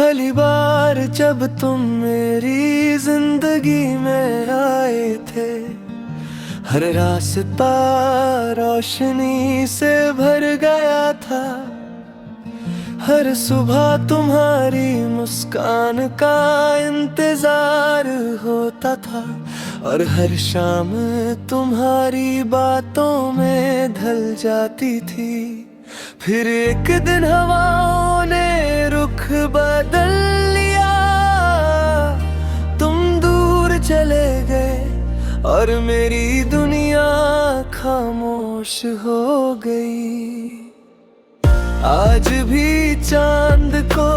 पहली बार जब तुम मेरी जिंदगी में आए थे, हर रास्ता रोशनी से भर गया था। हर सुबह तुम्हारी मुस्कान का इंतजार होता था, और हर शाम तुम्हारी बातों में ढल जाती थी। फिर एक दिन हवाओं ने रुख बदल लिया, तुम दूर चले गए और मेरी दुनिया खामोश हो गई। आज भी चांद को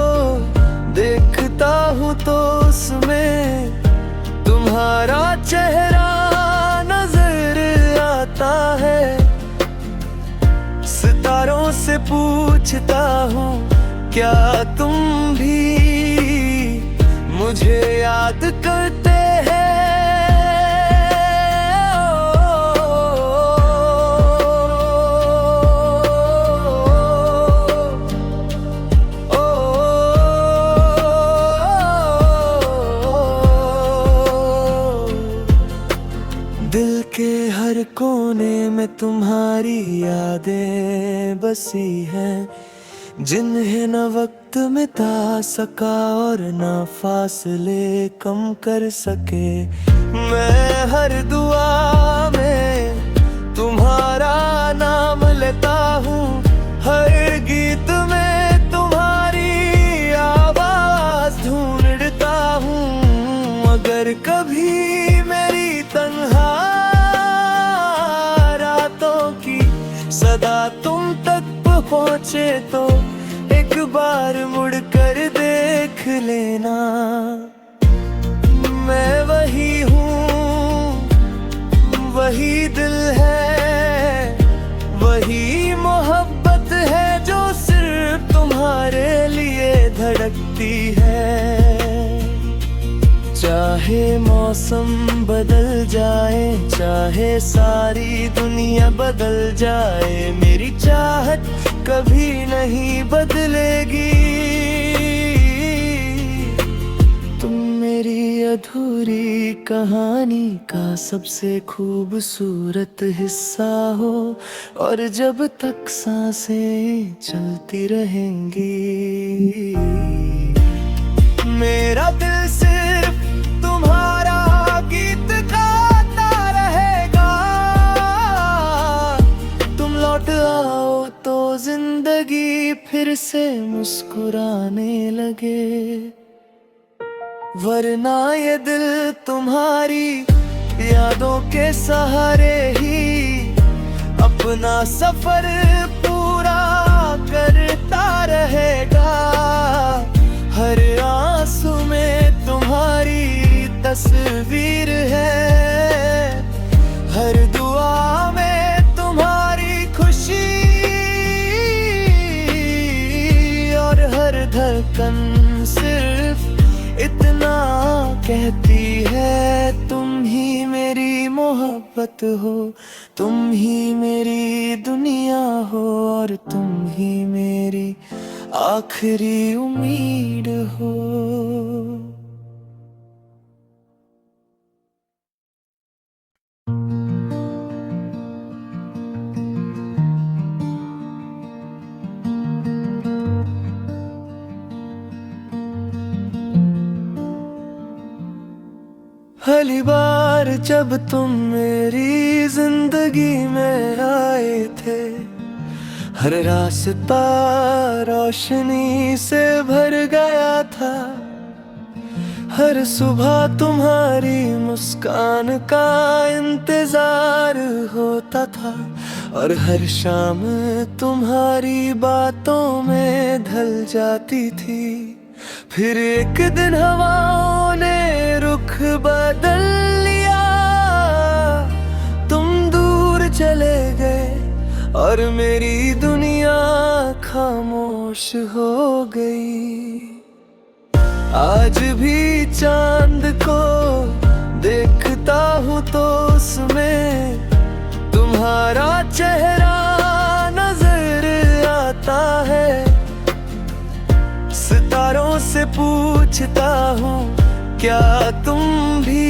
देखता हूँ तो उसमें तुम्हारा चेहरा नजर आता है। सितारों से पूछता हूँ, क्या तुम भी मुझे याद करते हैं? दिल के हर कोने में तुम्हारी यादें बसी हैं, जिन्हें न वक्त मिटा सका और न फासले कम कर सके। मैं हर दुआ में तुम्हारा नाम लेता हूँ, हर गीत में तुम्हारी आवाज ढूंढता हूँ। अगर कभी मेरी तन्हा रातों की सदा तुम तक पहुँचे तो एक बार मुड़ कर देख लेना। मैं वही हूँ, वही दिल है, वही मोहब्बत है जो सिर्फ तुम्हारे लिए धड़कती है। चाहे मौसम बदल जाए, चाहे सारी दुनिया बदल जाए, मेरी चाहत कभी नहीं बदलेगी। तुम मेरी अधूरी कहानी का सबसे खूबसूरत हिस्सा हो, और जब तक सांसें चलती रहेंगी, मेरा दिल सिर्फ तुम्हारा गीत गाता रहेगा। तुम लौट आओ तो जिंदगी फिर से मुस्कुराने लगे, वरना ये दिल तुम्हारी यादों के सहारे ही अपना सफर पूरा करता रहेगा। हर आंसू में तुम्हारी तस्वीर है, हर दुआ में तुम्हारी खुशी, और हर धड़कन सिर्फ इतना कहती है, तुम ही मेरी मोहब्बत हो, तुम ही मेरी दुनिया हो, और तुम ही मेरी आखिरी उम्मीद हो। पहली बार जब तुम मेरी जिंदगी में आए थे, हर रास्ता रोशनी से भर गया था। हर सुबह तुम्हारी मुस्कान का इंतजार होता था, और हर शाम तुम्हारी बातों में ढल जाती थी। फिर एक दिन हवाओं ने रुख बदल लिया, तुम दूर चले गए और मेरी दुनिया खामोश हो गई। आज भी चांद को देखता हूँ तो उसमें तुम्हारा चेहरा नजर आता है। सितारों से से पूछता हूँ, क्या तुम भी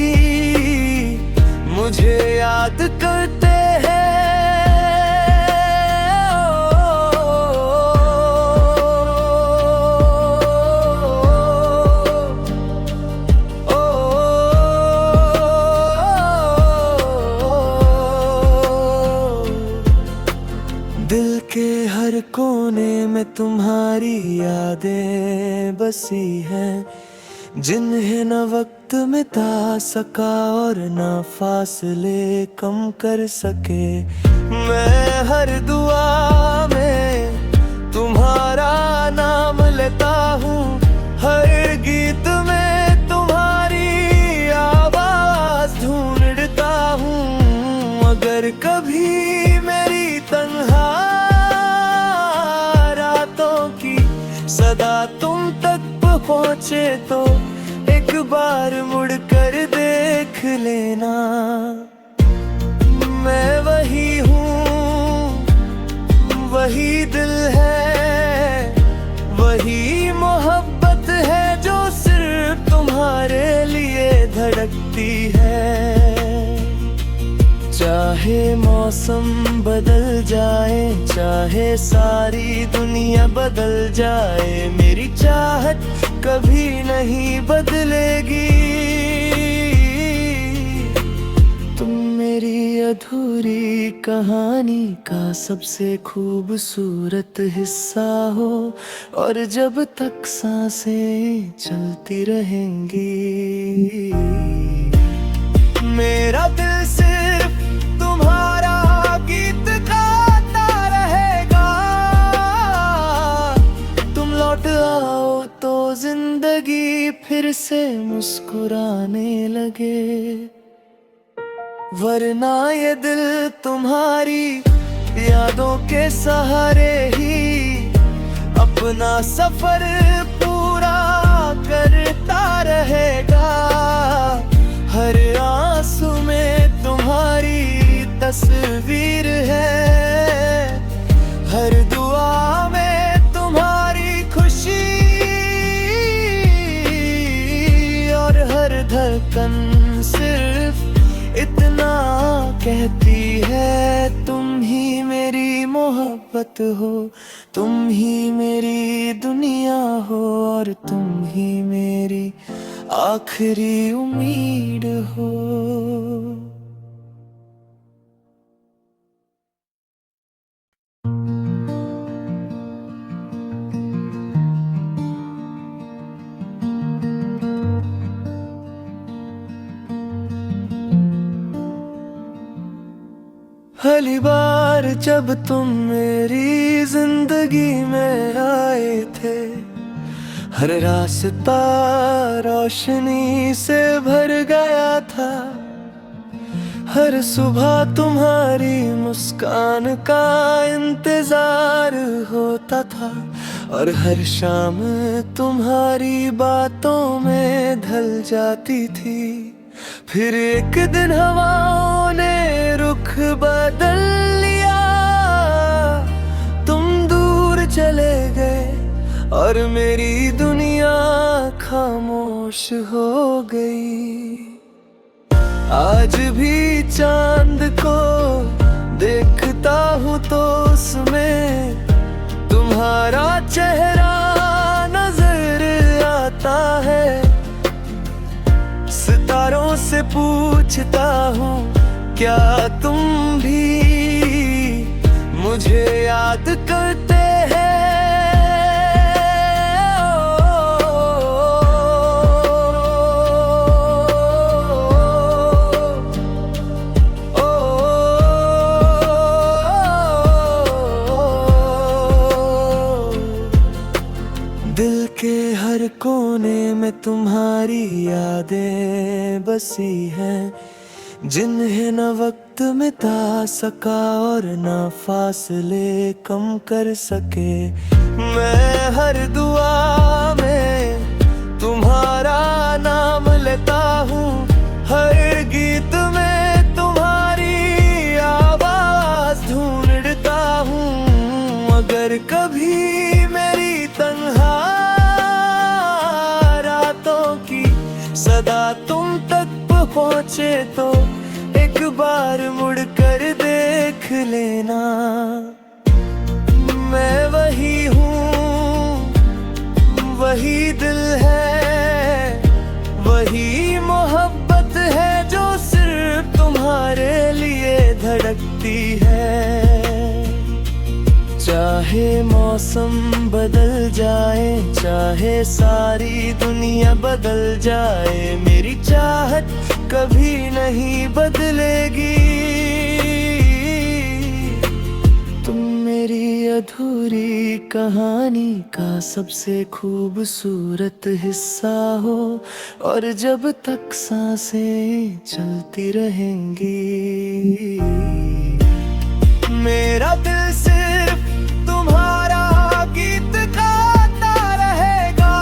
मुझे याद करते हैं? दिल के हर कोने में तुम्हारी यादें बसी हैं, जिन्हें न वक्त मिटा सका और न फासले कम कर सके। मैं हर दुआ में तुम्हारा नाम लेता हूँ, हर गीत में तुम्हारी आवाज ढूंढता हूँ। अगर कभी मेरी तन्हा रातों की सदा तुम तक पहुँचे तो एक बार मुड़ कर देख लेना। मैं वही हूँ, वही दिल है, वही मोहब्बत है जो सिर्फ तुम्हारे लिए धड़कती है। चाहे मौसम बदल जाए, चाहे सारी दुनिया बदल जाए, मेरी चाहत कभी नहीं बदलेगी। तुम मेरी अधूरी कहानी का सबसे खूबसूरत हिस्सा हो, और जब तक सांसें चलती रहेंगी, मेरा दिल सिर्फ तुम्हारा गीत गाता रहेगा। तुम लौट आओ तो जिंदगी फिर से मुस्कुराने लगे, वरना ये दिल तुम्हारी यादों के सहारे ही अपना सफर पूरा करता रहेगा। हर आंसू में तुम्हारी तस्वीर है, हर दुआ में तुम्हारी खुशी, और हर धड़कन सिर्फ इतना कहती है, तुम ही मेरी मोहब्बत हो, तुम ही मेरी दुनिया हो, और तुम ही मेरी आखिरी उम्मीद हो। पहली बार जब तुम मेरी जिंदगी में आए थे, हर रास्ता रोशनी से भर गया था। हर सुबह तुम्हारी मुस्कान का इंतजार होता था, और हर शाम तुम्हारी बातों में ढल जाती थी। फिर एक दिन हवाओं ने रुख बदल लिया, तुम दूर चले गए और मेरी दुनिया खामोश हो गई। आज भी चांद को देखता हूँ तो उसमें तुम्हारा चेहरा नजर आता है। सितारों से पूछता हूँ, क्या तुम भी मुझे याद करते हैं? दिल के हर कोने में तुम्हारी यादें बसी हैं, जिन्हें न वक्त मिटा सका और न फासले कम कर सके। मैं हर दुआ में तुम्हारा नाम लेता हूँ, हर गीत में तुम्हारी आवाज ढूंढता हूँ। अगर कभी मेरी तन्हा सदा तुम तक पहुँचे तो एक बार मुड़ कर देख लेना। मैं वही हूँ, वही दिल है, वही मोहब्बत है जो सिर्फ तुम्हारे लिए धड़कती है। चाहे मौसम बदल जाए, चाहे सारी दुनिया बदल जाए, मेरी चाहत कभी नहीं बदलेगी। तुम मेरी अधूरी कहानी का सबसे खूबसूरत हिस्सा हो, और जब तक सांसें चलती रहेंगी, मेरा दिल सिर्फ तुम्हारा गीत गाता रहेगा।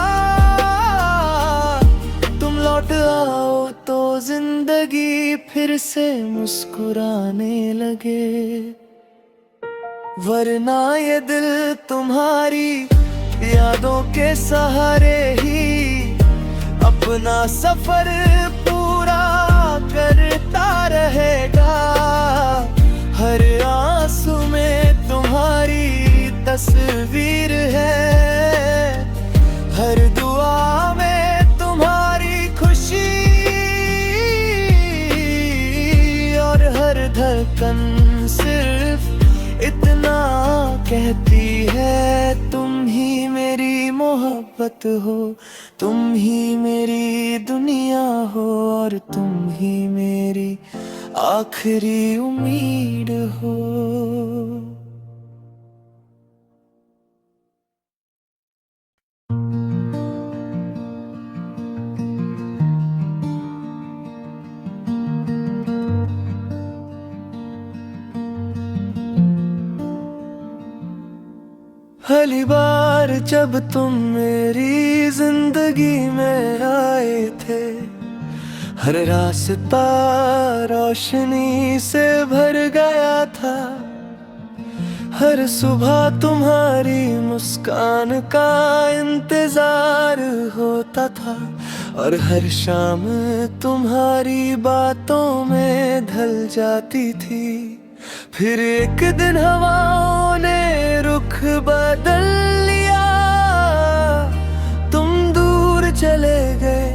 तुम लौट आओ तो जिंदगी फिर से मुस्कुराने लगे, वरना ये दिल तुम्हारी यादों के सहारे ही अपना सफर पूरा करता रहेगा। हर आंसू में तुम्हारी तस्वीर है, हर दुआ में तुम्हारी खुशी, और हर धड़कन सिर्फ इतना कहती है, तुम ही मेरी मोहब्बत हो, तुम ही मेरी दुनिया हो, और तुम ही मेरी आखिरी उम्मीद हो। पहली बार जब तुम मेरी जिंदगी में आए थे, हर रास्ता रोशनी से भर गया था। हर सुबह तुम्हारी मुस्कान का इंतजार होता था, और हर शाम तुम्हारी बातों में ढल जाती थी। फिर एक दिन हवाओं ने रुख बदल लिया, तुम दूर चले गए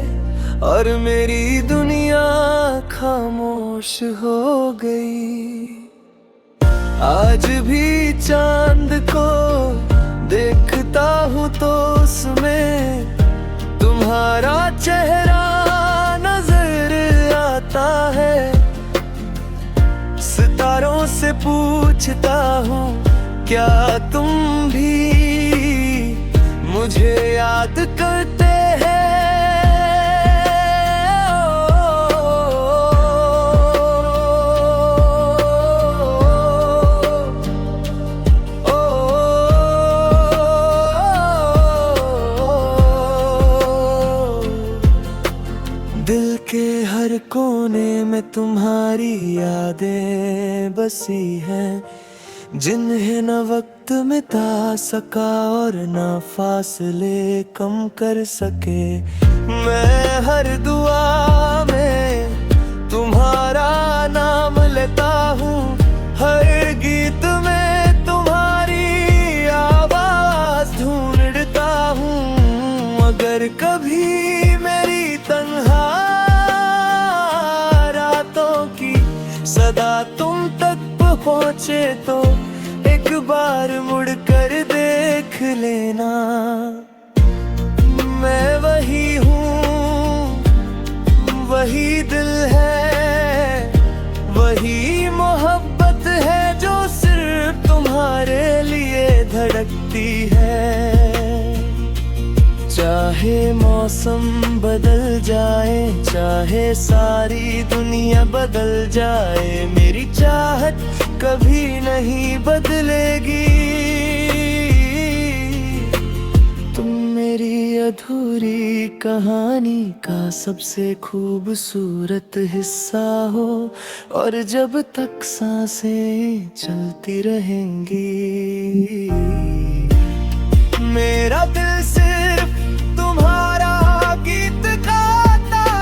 और मेरी दुनिया खामोश हो गई। आज भी चांद को देखता हूँ तो उसमें तुम्हारा चेहरा नजर आता है। सितारों से पूछता हूँ क्या तुम भी मुझे याद करते हैं? दिल के हर कोने में तुम्हारी यादें बसी हैं, जिन्हें न वक्त मिटा सका और न फासले कम कर सके। मैं हर दुआ में तुम्हारा नाम लेता हूँ, हर गीत में तुम्हारी आवाज ढूंढता हूँ। अगर कभी मेरी तन्हा रातों की सदा तुम तक पहुँचे तो एक बार मुड़ कर देख लेना। मैं वही हूँ, वही दिल है, वही मोहब्बत है जो सिर्फ तुम्हारे लिए धड़कती है। चाहे मौसम बदल जाए, चाहे सारी दुनिया बदल जाए, मेरी चाहत कभी नहीं बदलेगी। तुम मेरी अधूरी कहानी का सबसे खूबसूरत हिस्सा हो, और जब तक सांसें चलती रहेंगी, मेरा दिल सिर्फ तुम्हारा गीत गाता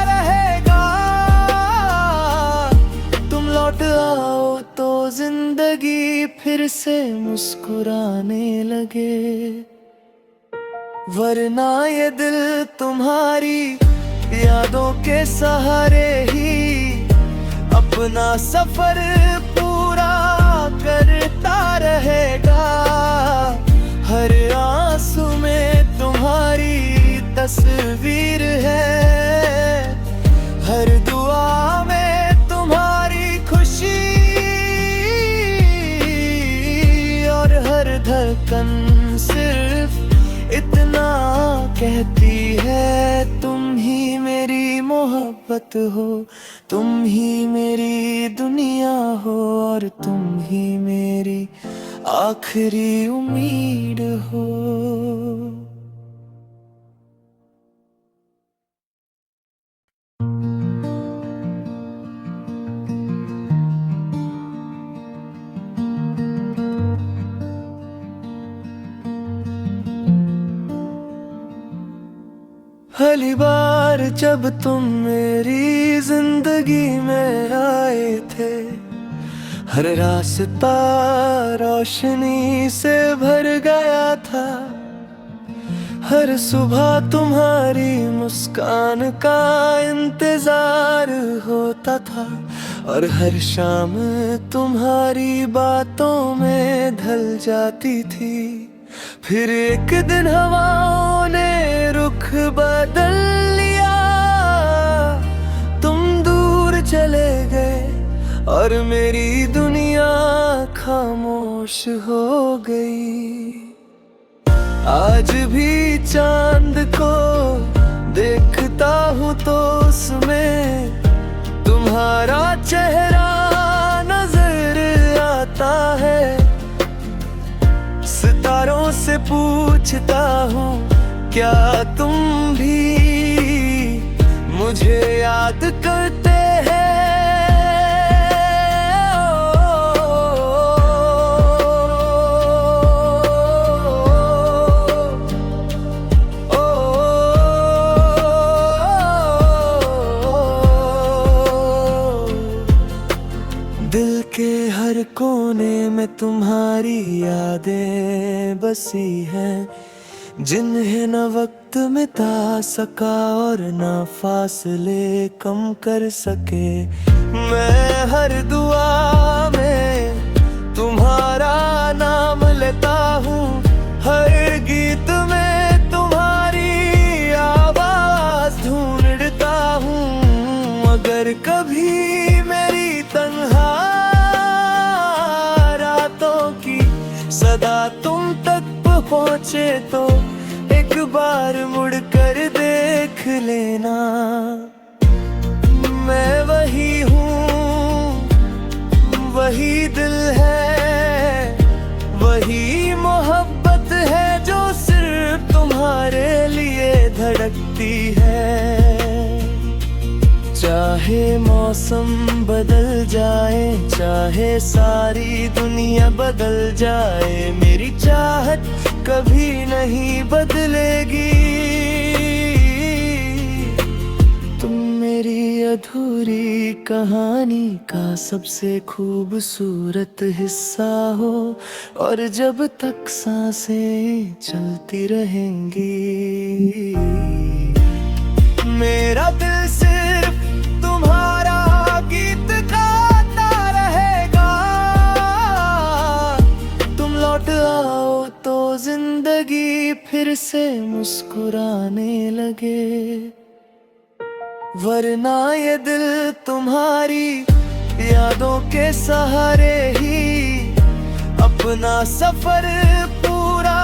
फिर से मुस्कुराने लगे। वरना ये दिल तुम्हारी यादों के सहारे ही अपना सफर पूरा करता रहेगा। हर आंसू में तुम्हारी तस्वीर है, हर दुआ में तुम्हारी खुशी, और हर धड़कन सिर्फ इतना कहती है, तुम ही मेरी मोहब्बत हो, तुम ही मेरी दुनिया हो, और तुम ही मेरी आखिरी उम्मीद हो। पहली बार जब तुम मेरी जिंदगी में आए थे, हर रास्ता रोशनी से भर गया था। हर सुबह तुम्हारी मुस्कान का इंतजार होता था, और हर शाम तुम्हारी बातों में ढल जाती थी। फिर एक दिन हवाओं ने रुख बदल लिया, तुम दूर चले गए और मेरी दुनिया खामोश हो गई। आज भी चांद को देखता हूँ तो उसमें तुम्हारा चेहरा नजर आता है। सितारों से पूछता हूँ, क्या तुम भी मुझे याद करते हैं? दिल के हर कोने में तुम्हारी यादें बसी हैं, जिन्हें न वक्त मिटा सका और न फासले कम कर सके। मैं हर दुआ में तुम्हारा नाम लेता हूँ, हर गीत में तुम्हारी आवाज ढूंढता हूँ। अगर कभी मेरी तन्हा रातों की सदा तुम तक पहुँचे तो एक बार मुड़ कर देख लेना। मैं वही हूँ, वही दिल है, वही मोहब्बत है जो सिर्फ तुम्हारे लिए धड़कती है। चाहे मौसम बदल जाए, चाहे सारी दुनिया बदल जाए, मेरी चाहत कभी नहीं बदलेगी। तुम मेरी अधूरी कहानी का सबसे खूबसूरत हिस्सा हो, और जब तक सांसें चलती रहेंगी, मेरा दिल सिर्फ तुम्हारा गीत गाता रहेगा। तुम लौट आओ तो जिंदगी फिर से मुस्कुराने लगे। वरना ये दिल तुम्हारी यादों के सहारे ही अपना सफर पूरा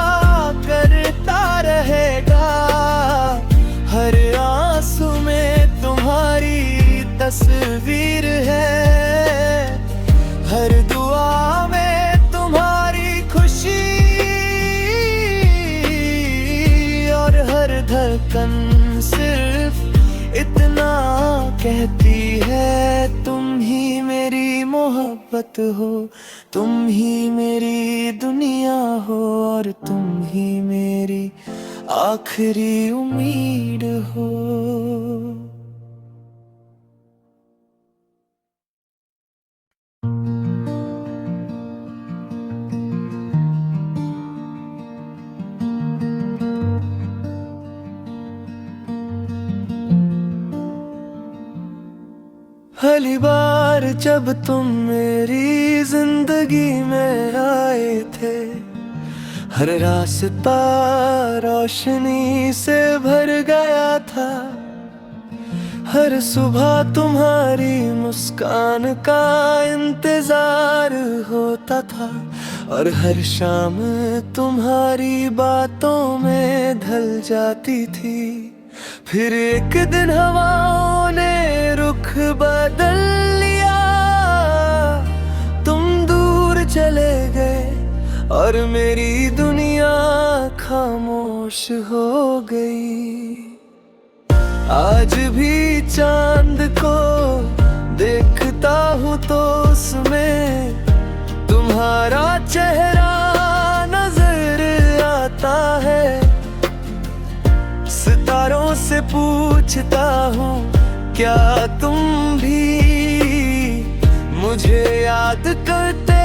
करता रहेगा। हर आंसू में तुम्हारी तस्वीर है, हर दुआ में तुम्हारी खुशी, और हर धड़कन सिर्फ इतना कहती है, तुम ही मेरी मोहब्बत हो, तुम ही मेरी दुनिया हो, और तुम ही मेरी आखिरी उम्मीद हो। पहली बार जब तुम मेरी जिंदगी में आए थे, हर रास्ता रोशनी से भर गया था। हर सुबह तुम्हारी मुस्कान का इंतजार होता था, और हर शाम तुम्हारी बातों में ढल जाती थी। फिर एक दिन हवाओं ने रुख बदल लिया, तुम दूर चले गए और मेरी दुनिया खामोश हो गई। आज भी चांद को देखता हूँ तो उसमें तुम्हारा चेहरा नजर आता है। सितारों से पूछता हूँ, क्या तुम भी मुझे याद करते